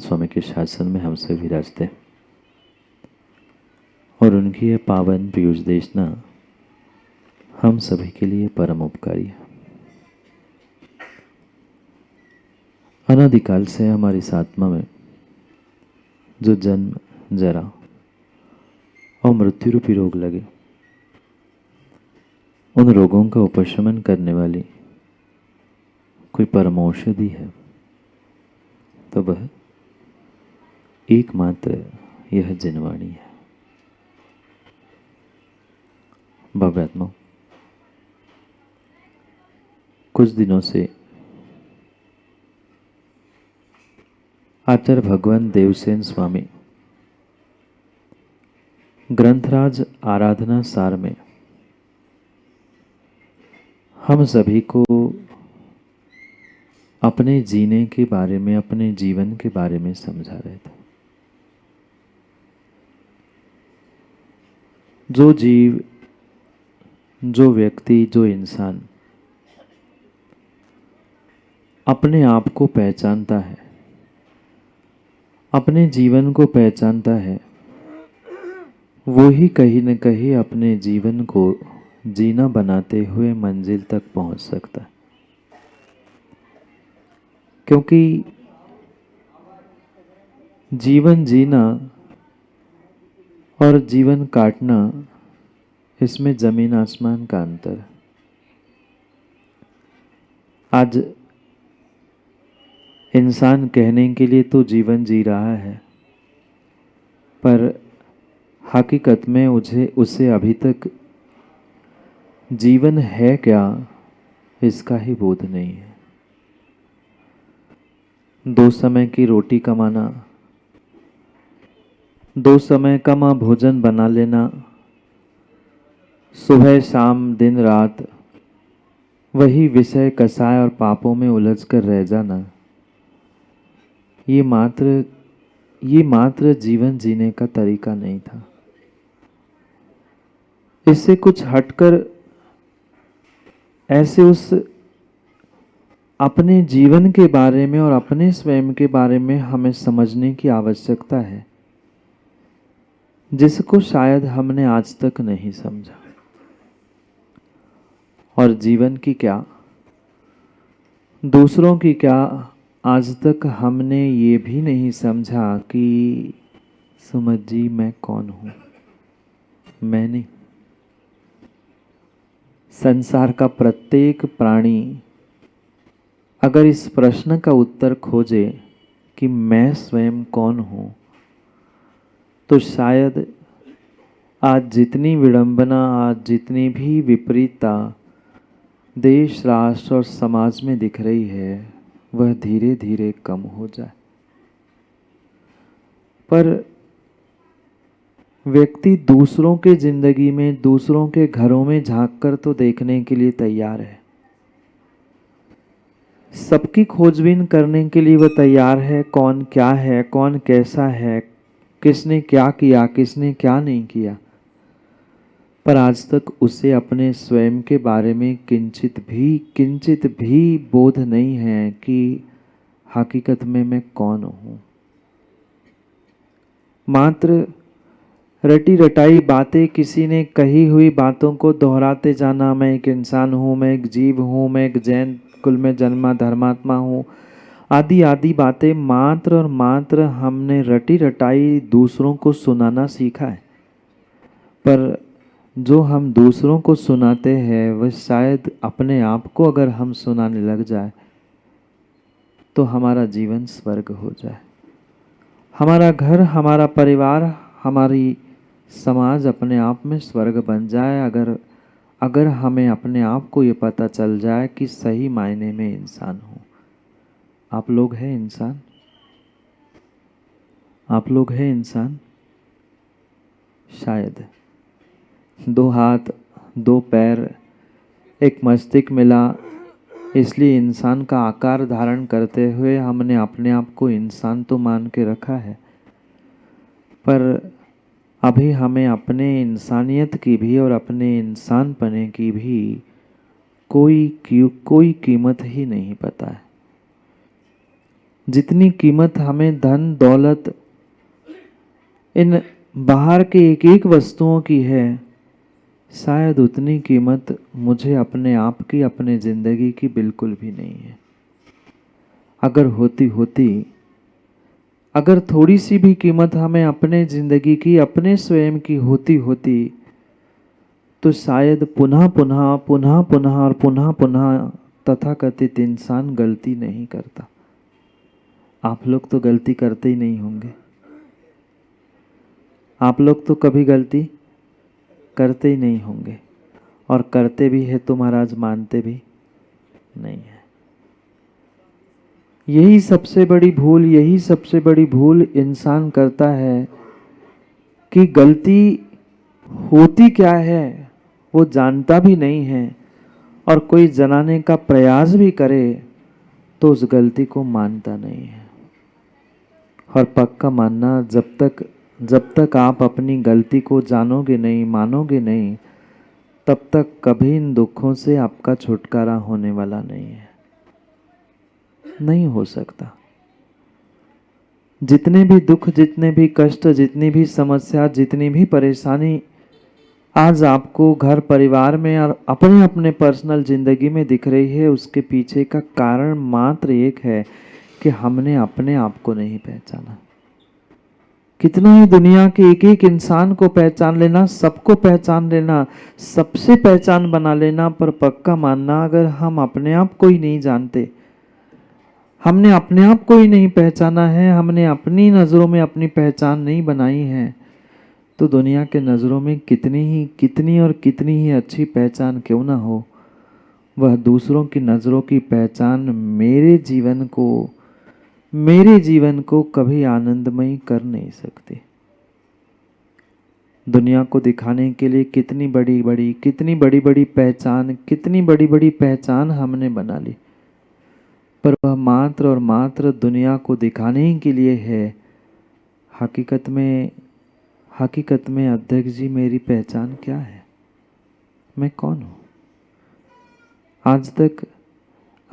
स्वामी के शासन में हमसे विराजते और उनकी यह पावन पीयूष देशना हम सभी के लिए परम उपकारी है। अनादिकाल से हमारी इस आत्मा में जो जन्म, जरा और मृत्यु रूपी रोग लगे, उन रोगों का उपशमन करने वाली कोई परम औषधि है तो वह एकमात्र यह जिनवाणी है। भव्यात्मा, कुछ दिनों से आचार्य भगवान देवसेन स्वामी ग्रंथराज आराधना सार में हम सभी को अपने जीने के बारे में, अपने जीवन के बारे में समझा रहे थे। जो जीव, जो व्यक्ति, जो इंसान अपने आप को पहचानता है, अपने जीवन को पहचानता है, वो ही कहीं न कहीं अपने जीवन को जीना बनाते हुए मंजिल तक पहुंच सकता है। क्योंकि जीवन जीना और जीवन काटना, इसमें जमीन आसमान का अंतर है। आज इंसान कहने के लिए तो जीवन जी रहा है, पर हकीकत में उसे अभी तक जीवन है क्या, इसका ही बोध नहीं है। 2 समय की रोटी कमाना, 2 समय का भोजन बना लेना, सुबह शाम दिन रात वही विषय कसाय और पापों में उलझ कर रह जाना, ये मात्र जीवन जीने का तरीका नहीं था। इससे कुछ हटकर ऐसे उस अपने जीवन के बारे में और अपने स्वयं के बारे में हमें समझने की आवश्यकता है, जिसको शायद हमने आज तक नहीं समझा। और जीवन की क्या, दूसरों की क्या, आज तक हमने ये भी नहीं समझा कि सुमत जी मैं कौन हूं। मैं नहीं, संसार का प्रत्येक प्राणी अगर इस प्रश्न का उत्तर खोजे कि मैं स्वयं कौन हूं, तो शायद आज जितनी विडंबना, आज जितनी भी विपरीतता देश, राष्ट्र और समाज में दिख रही है, वह धीरे धीरे कम हो जाए। पर व्यक्ति दूसरों के जिंदगी में, दूसरों के घरों में झांककर तो देखने के लिए तैयार है, सबकी खोजबीन करने के लिए वह तैयार है। कौन क्या है, कौन कैसा है, किसने क्या किया, किसने क्या नहीं किया, पर आज तक उसे अपने स्वयं के बारे में किंचित भी बोध नहीं है कि हकीकत में मैं कौन हूं। मात्र रटी रटाई बातें, किसी ने कही हुई बातों को दोहराते जाना, मैं एक इंसान हूं, मैं एक जीव हूं, मैं एक जैन कुल में जन्मा धर्मात्मा हूं, आदि आदि बातें मात्र और मात्र हमने रटी रटाई दूसरों को सुनाना सीखा है। पर जो हम दूसरों को सुनाते हैं, वह शायद अपने आप को अगर हम सुनाने लग जाए तो हमारा जीवन स्वर्ग हो जाए। हमारा घर, हमारा परिवार, हमारी समाज अपने आप में स्वर्ग बन जाए अगर हमें अपने आप को ये पता चल जाए कि सही मायने में इंसान हूँ। आप लोग हैं इंसान? आप लोग हैं इंसान? शायद 2 हाथ, 2 पैर, एक मस्तिष्क मिला, इसलिए इंसान का आकार धारण करते हुए हमने अपने आप को इंसान तो मान के रखा है, पर अभी हमें अपने इंसानियत की भी और अपने इंसान पने की भी कोई कीमत ही नहीं पता है। जितनी कीमत हमें धन दौलत इन बाहर के एक एक वस्तुओं की है, शायद उतनी कीमत मुझे अपने आप की, अपने जिंदगी की बिल्कुल भी नहीं है। अगर होती अगर थोड़ी सी भी कीमत हमें अपने जिंदगी की, अपने स्वयं की होती तो शायद पुनः पुनः पुनः पुनः और पुनः पुनः तथाकथित इंसान गलती नहीं करता। आप लोग तो गलती करते ही नहीं होंगे। आप लोग तो कभी गलती करते ही नहीं होंगे, और करते भी है तो महाराज मानते भी नहीं है। यही सबसे बड़ी भूल इंसान करता है कि गलती होती क्या है वो जानता भी नहीं है, और कोई जनाने का प्रयास भी करे तो उस गलती को मानता नहीं है। और पक्का मानना, जब तक आप अपनी गलती को जानोगे नहीं, मानोगे नहीं, तब तक कभी इन दुखों से आपका छुटकारा होने वाला नहीं है, नहीं हो सकता। जितने भी दुख, जितने भी कष्ट, जितनी भी समस्या, जितनी भी परेशानी आज आपको घर परिवार में और अपने अपने पर्सनल जिंदगी में दिख रही है, उसके पीछे का कारण मात्र एक है कि हमने अपने आप को नहीं पहचाना। कितना ही दुनिया के एक एक इंसान को पहचान लेना, सबको पहचान लेना, सबसे पहचान बना लेना, पर पक्का मानना अगर हम अपने आप को ही नहीं जानते, हमने अपने आप को ही नहीं पहचाना है, हमने अपनी नज़रों में अपनी पहचान नहीं बनाई है, तो दुनिया के नज़रों में कितनी और कितनी ही अच्छी पहचान क्यों ना हो, वह दूसरों की नज़रों की पहचान मेरे जीवन को कभी आनंदमयी कर नहीं सकती। दुनिया को दिखाने के लिए कितनी बड़ी बड़ी पहचान हमने बना ली, पर वह मात्र और मात्र दुनिया को दिखाने के लिए है। हकीकत में अध्यक्ष जी, मेरी पहचान क्या है? मैं कौन हूँ?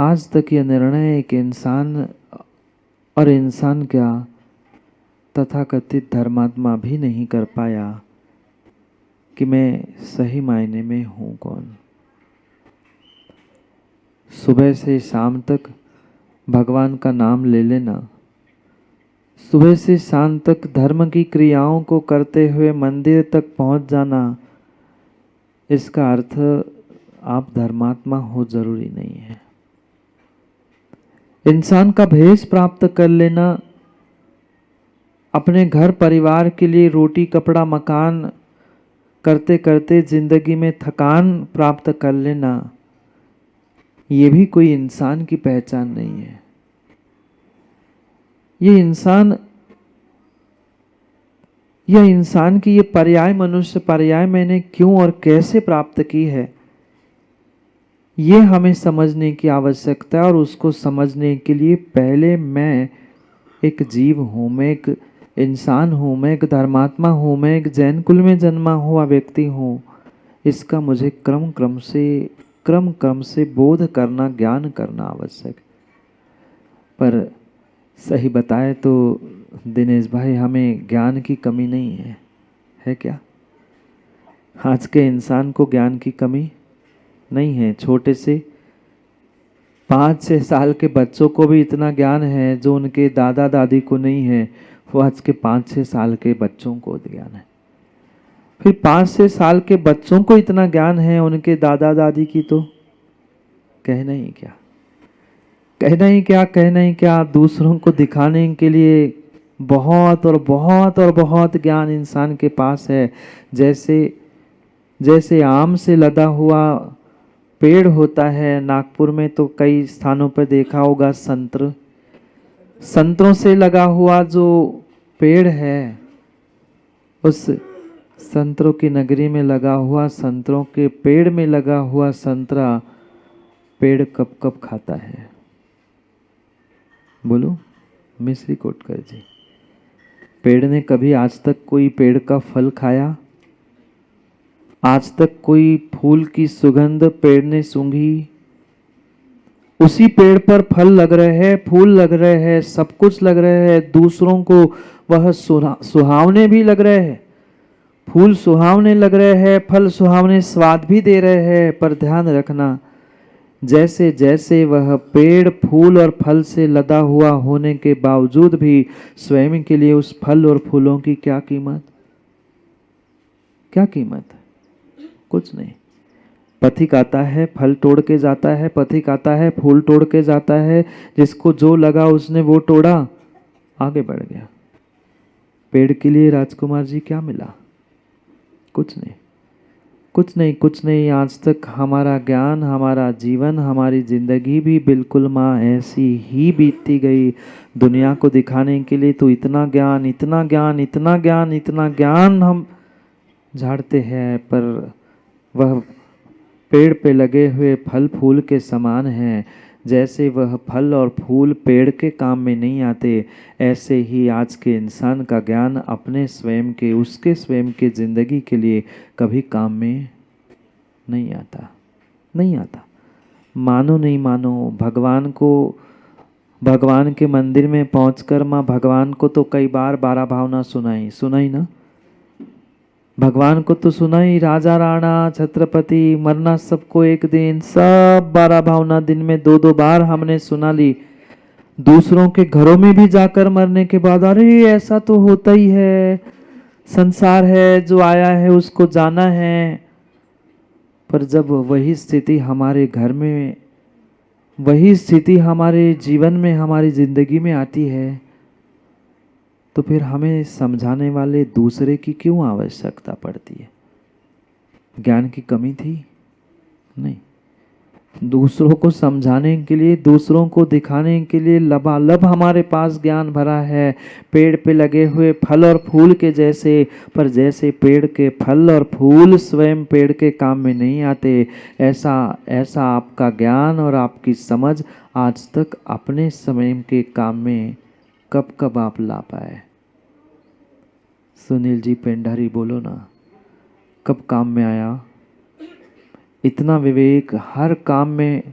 आज तक यह निर्णय एक इंसान, और इंसान क्या, तथाकथित धर्मात्मा भी नहीं कर पाया कि मैं सही मायने में हूँ कौन। सुबह से शाम तक भगवान का नाम ले लेना, सुबह से शाम तक धर्म की क्रियाओं को करते हुए मंदिर तक पहुंच जाना, इसका अर्थ आप धर्मात्मा हो जरूरी नहीं है। इंसान का भेष प्राप्त कर लेना, अपने घर परिवार के लिए रोटी कपड़ा मकान करते करते जिंदगी में थकान प्राप्त कर लेना, ये भी कोई इंसान की पहचान नहीं है। यह इंसान की ये पर्याय, मनुष्य पर्याय मैंने क्यों और कैसे प्राप्त की है, ये हमें समझने की आवश्यकता है। और उसको समझने के लिए पहले मैं एक जीव हूँ, मैं एक इंसान हूँ, मैं एक धर्मात्मा हूँ, मैं एक जैन कुल में जन्मा हुआ व्यक्ति हूँ, इसका मुझे क्रम क्रम से बोध करना, ज्ञान करना आवश्यक। पर सही बताए तो दिनेश भाई, हमें ज्ञान की कमी नहीं है क्या? आज के इंसान को ज्ञान की कमी नहीं है। छोटे से 5-6 साल के बच्चों को भी इतना ज्ञान है जो उनके दादा दादी को नहीं है, वो आज के 5-6 साल के बच्चों को ज्ञान है। फिर 5-6 साल के बच्चों को इतना ज्ञान है उनके दादा दादी की, तो कहना ही क्या, दूसरों को दिखाने के लिए बहुत ज्ञान इंसान के पास है। जैसे आम से लदा हुआ पेड़ होता है, नागपुर में तो कई स्थानों पर देखा होगा, संतरों से लगा हुआ जो पेड़ है, उस संतरों की नगरी में लगा हुआ, संतरों के पेड़ में लगा हुआ संतरा पेड़ कब कब खाता है? बोलो मिश्री कोटकर जी, पेड़ ने कभी आज तक कोई पेड़ का फल खाया? आज तक कोई फूल की सुगंध पेड़ ने सूंघी? उसी पेड़ पर फल लग रहे हैं, फूल लग रहे हैं, सब कुछ लग रहे हैं, दूसरों को वह सुहावने भी लग रहे हैं, फूल सुहावने लग रहे हैं, फल सुहावने स्वाद भी दे रहे हैं। पर ध्यान रखना, जैसे जैसे वह पेड़ फूल और फल से लदा हुआ होने के बावजूद भी स्वयं के लिए उस फल और फूलों की क्या कीमत, क्या कीमत? कुछ नहीं। पथिक आता है, फल तोड़ के जाता है, पथिक आता है, फूल तोड़ के जाता है, जिसको जो लगा उसने वो तोड़ा, आगे बढ़ गया। पेड़ के लिए राजकुमार जी क्या मिला? कुछ नहीं, कुछ नहीं, कुछ नहीं। आज तक हमारा ज्ञान, हमारा जीवन, हमारी जिंदगी भी बिल्कुल माँ ऐसी ही बीतती गई। दुनिया को दिखाने के लिए तो इतना ज्ञान, इतना ज्ञान, इतना ज्ञान, इतना ज्ञान हम झाड़ते हैं, पर वह पेड़ पे लगे हुए फल फूल के समान हैं। जैसे वह फल और फूल पेड़ के काम में नहीं आते, ऐसे ही आज के इंसान का ज्ञान अपने स्वयं के, उसके स्वयं के जिंदगी के लिए कभी काम में नहीं आता, नहीं आता। मानो नहीं मानो, भगवान को, भगवान के मंदिर में पहुंचकर माँ भगवान को तो कई बार 12 भावना सुनाई, सुनाई ना? भगवान को तो सुना ही, राजा राणा छत्रपति मरना सबको एक दिन, सब 12 भावना दिन में 2-2 बार हमने सुना ली। दूसरों के घरों में भी जाकर मरने के बाद, अरे ऐसा तो होता ही है, संसार है, जो आया है उसको जाना है। पर जब वही स्थिति हमारे घर में, वही स्थिति हमारे जीवन में, हमारी जिंदगी में आती है, तो फिर हमें समझाने वाले दूसरे की क्यों आवश्यकता पड़ती है? ज्ञान की कमी थी? नहीं। दूसरों को समझाने के लिए, दूसरों को दिखाने के लिए लबालब हमारे पास ज्ञान भरा है, पेड़ पे लगे हुए फल और फूल के जैसे। पर जैसे पेड़ के फल और फूल स्वयं पेड़ के काम में नहीं आते, ऐसा आपका ज्ञान और आपकी समझ आज तक अपने स्वयं के काम में कब कब आप ला पाए? सुनील जी पेंडारी बोलो ना, कब काम में आया? इतना विवेक हर काम में,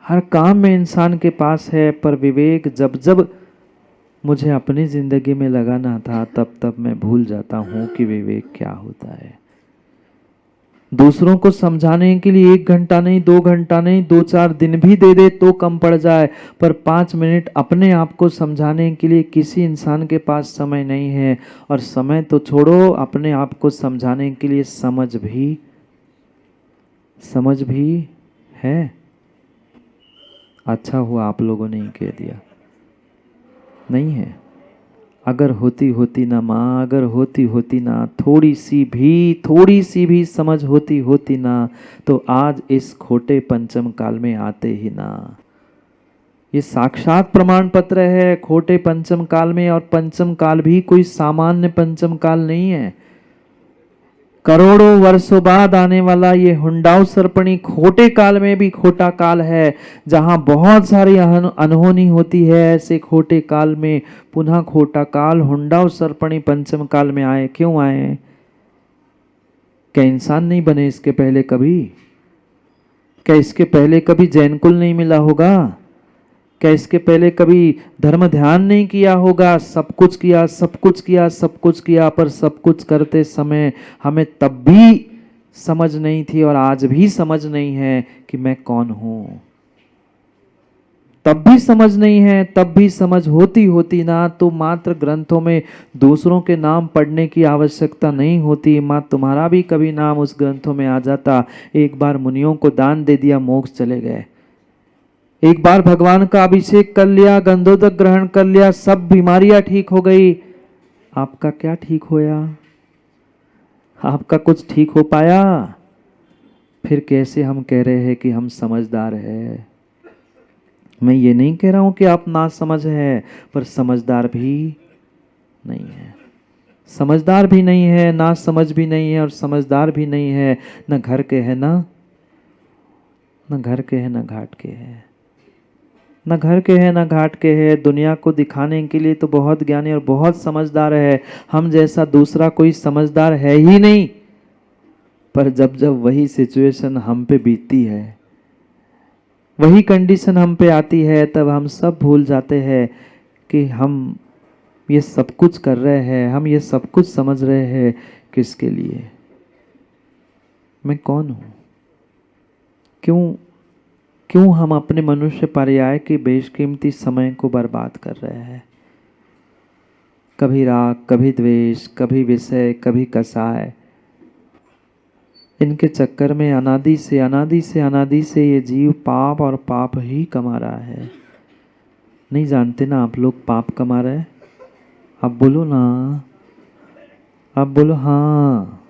हर काम में इंसान के पास है, पर विवेक जब जब मुझे अपनी जिंदगी में लगाना था, तब तब मैं भूल जाता हूँ कि विवेक क्या होता है। दूसरों को समझाने के लिए 1 घंटा नहीं, 2 घंटा नहीं, 2-4 दिन भी दे दे तो कम पड़ जाए, पर 5 मिनट अपने आप को समझाने के लिए किसी इंसान के पास समय नहीं है। और समय तो छोड़ो, अपने आप को समझाने के लिए समझ भी है। अच्छा हुआ आप लोगों ने ही कह दिया, नहीं है। अगर होती ना माँ, अगर होती ना, थोड़ी सी भी समझ होती ना, तो आज इस खोटे पंचम काल में आते ही ना। ये साक्षात प्रमाण पत्र है खोटे पंचम काल में। और पंचम काल भी कोई सामान्य पंचम काल नहीं है। करोड़ों वर्षों बाद आने वाला ये हुंडाऊ सर्पणी खोटे काल में भी खोटा काल है, जहां बहुत सारी अनहोनी होती है। ऐसे खोटे काल में पुनः खोटा काल हुंडाऊ सर्पणी पंचम काल में आए। क्यों आए? क्या इंसान नहीं बने इसके पहले कभी? क्या इसके पहले कभी जैन कुल नहीं मिला होगा? क्या इसके पहले कभी धर्म ध्यान नहीं किया होगा? सब कुछ किया, सब कुछ किया, सब कुछ किया, पर सब कुछ करते समय हमें तब भी समझ नहीं थी और आज भी समझ नहीं है कि मैं कौन हूं। तब भी समझ नहीं है, तब भी समझ होती ना, तो मात्र ग्रंथों में दूसरों के नाम पढ़ने की आवश्यकता नहीं होती। माँ तुम्हारा भी कभी नाम उस ग्रंथों में आ जाता। एक बार मुनियों को दान दे दिया, मोक्ष चले गए। एक बार भगवान का अभिषेक कर लिया, गंधोदक ग्रहण कर लिया, सब बीमारियां ठीक हो गई। आपका क्या ठीक होया? आपका कुछ ठीक हो पाया? फिर कैसे हम कह रहे हैं कि हम समझदार हैं? मैं ये नहीं कह रहा हूं कि आप ना समझ है, पर समझदार भी नहीं है। समझदार भी नहीं है, ना समझ भी नहीं है, और समझदार भी नहीं है। न घर के है, ना घर के है, ना घाट के है। न घर के है, न घाट के है। दुनिया को दिखाने के लिए तो बहुत ज्ञानी और बहुत समझदार है। हम जैसा दूसरा कोई समझदार है ही नहीं। पर जब जब वही सिचुएशन हम पे बीतती है, वही कंडीशन हम पे आती है, तब हम सब भूल जाते हैं कि हम ये सब कुछ कर रहे हैं, हम ये सब कुछ समझ रहे हैं किसके लिए? मैं कौन हूँ? क्यों क्यों हम अपने मनुष्य पर्याय के बेशकीमती समय को बर्बाद कर रहे हैं? कभी राग, कभी द्वेष, कभी विषय, कभी कसाय, इनके चक्कर में अनादि से ये जीव पाप और पाप ही कमा रहा है। नहीं जानते ना आप लोग पाप कमा रहे हैं? आप बोलो ना, आप बोलो हाँ।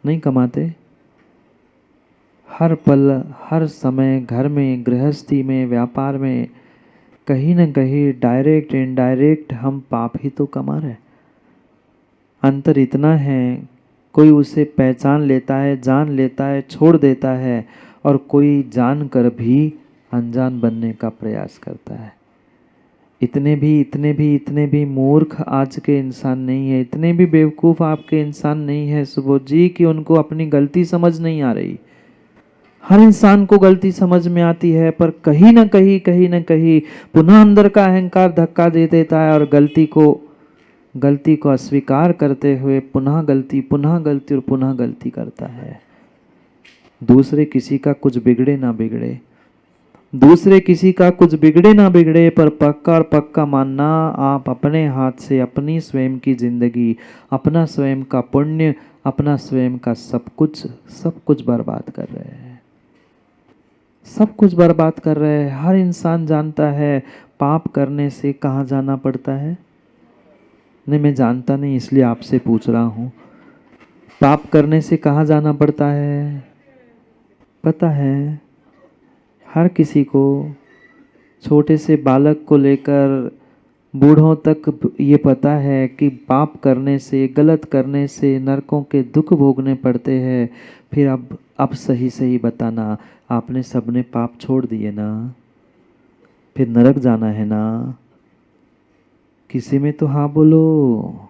नहीं कमाते? हर पल, हर समय, घर में, गृहस्थी में, व्यापार में, कहीं न कहीं डायरेक्ट इनडायरेक्ट हम पाप ही तो कमा रहे हैं। अंतर इतना है, कोई उसे पहचान लेता है, जान लेता है, छोड़ देता है, और कोई जानकर भी अनजान बनने का प्रयास करता है। इतने भी मूर्ख आज के इंसान नहीं है, इतने भी बेवकूफ़ आपके इंसान नहीं है सुबोध जी कि उनको अपनी गलती समझ नहीं आ रही। हर इंसान को गलती समझ में आती है, पर कहीं ना कहीं पुनः अंदर का अहंकार धक्का दे देता है और गलती को अस्वीकार करते हुए पुनः गलती और पुनः गलती करता है। दूसरे किसी का कुछ बिगड़े ना बिगड़े, पर पक्का और पक्का मानना, आप अपने हाथ से अपनी स्वयं की जिंदगी, अपना स्वयं का पुण्य, अपना स्वयं का सब कुछ बर्बाद कर रहे हैं। सब कुछ बर्बाद कर रहे हैं। हर इंसान जानता है पाप करने से कहाँ जाना पड़ता है। नहीं, मैं जानता नहीं इसलिए आपसे पूछ रहा हूँ। पाप करने से कहाँ जाना पड़ता है पता है? हर किसी को, छोटे से बालक को लेकर बूढ़ों तक ये पता है कि पाप करने से, गलत करने से नरकों के दुख भोगने पड़ते हैं। फिर अब सही बताना, आपने सबने पाप छोड़ दिए ना? फिर नरक जाना है ना? किसी में तो हाँ बोलो।